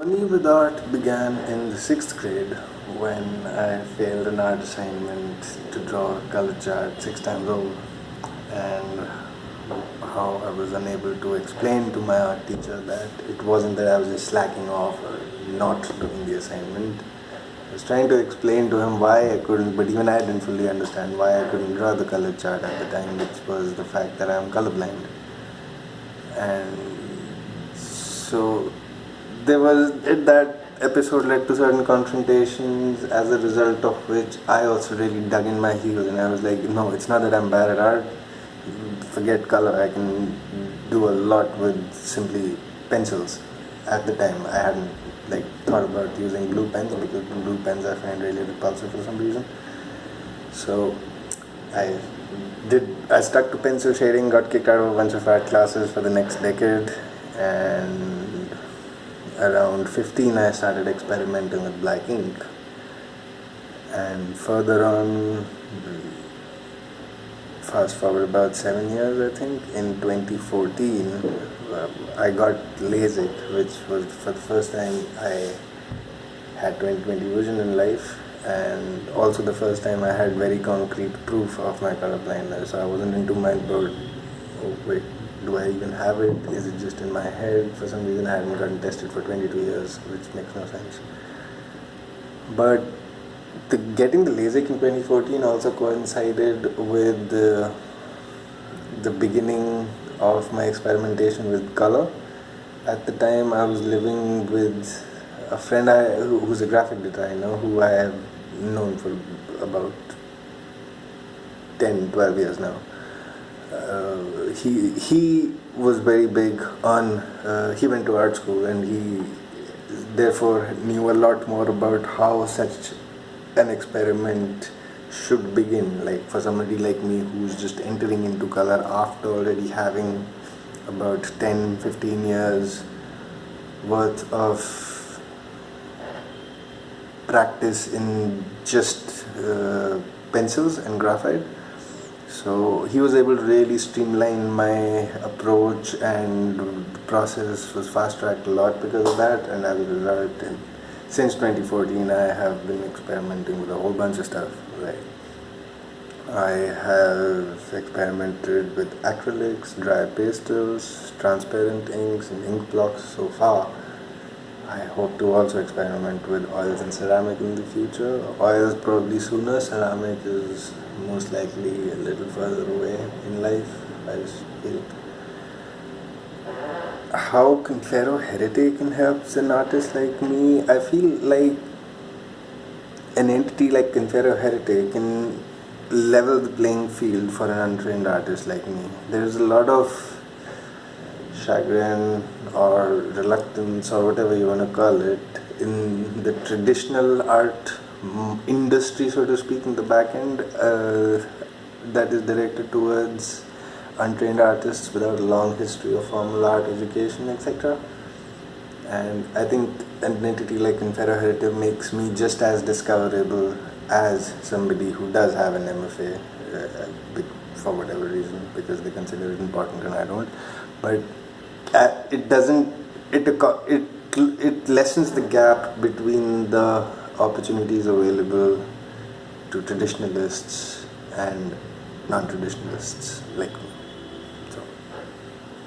Journey with art began in the 6th grade when I failed an art assignment to draw a color chart 6 times over, and how I was unable to explain to my art teacher that it wasn't that I was just slacking off or not doing the assignment. I was trying to explain to him why I couldn't, but even I didn't fully understand why I couldn't draw the color chart at the time, which was the fact that I am colorblind. And so there was that episode led to certain confrontations, as a result of which I also really dug in my heels, and I was like, no, it's not that I'm bad at art, forget color, I can do a lot with simply pencils. At the time I hadn't thought about using blue pens, because blue pens I find really repulsive for some reason. So I stuck to pencil shading, got kicked out of a bunch of art classes for the next decade, and around 15 I started experimenting with black ink. And further on, fast forward about 7 years, I think, in 2014 I got LASIK, which was for the first time I had 20/20 vision in life, and also the first time I had very concrete proof of my color blindness. So I wasn't into mind about, oh wait, do I even have it? Is it just in my head? For some reason I hadn't gotten tested for 22 years, which makes no sense. But getting the LASIK in 2014 also coincided with the beginning of my experimentation with color. At the time I was living with a friend who's a graphic designer, who I have known for about 10-12 years now. He was very big on, he went to art school, and he therefore knew a lot more about how such an experiment should begin, like for somebody like me who's just entering into color after already having about 10-15 years worth of practice in just pencils and graphite. So he was able to really streamline my approach, and the process was fast-tracked a lot because of that. And as a result, since 2014 I have been experimenting with a whole bunch of stuff. I have experimented with acrylics, dry pastels, transparent inks, and ink blocks so far. I hope to also experiment with oils and ceramic in the future. Oils probably sooner, ceramic is most likely a little further away in life, I just feel. How Conferro Heritaè can help an artist like me? I feel like an entity like Conferro Heritaè can level the playing field for an untrained artist like me. There is a lot of chagrin or reluctance, or whatever you want to call it, in the traditional art industry, so to speak, in the back end, that is directed towards untrained artists without a long history of formal art education, etc. And I think an entity like Conferro Heritaè makes me just as discoverable as somebody who does have an MFA, for whatever reason, because they consider it important and I don't. But it lessens the gap between the opportunities available to traditionalists and non-traditionalists like me.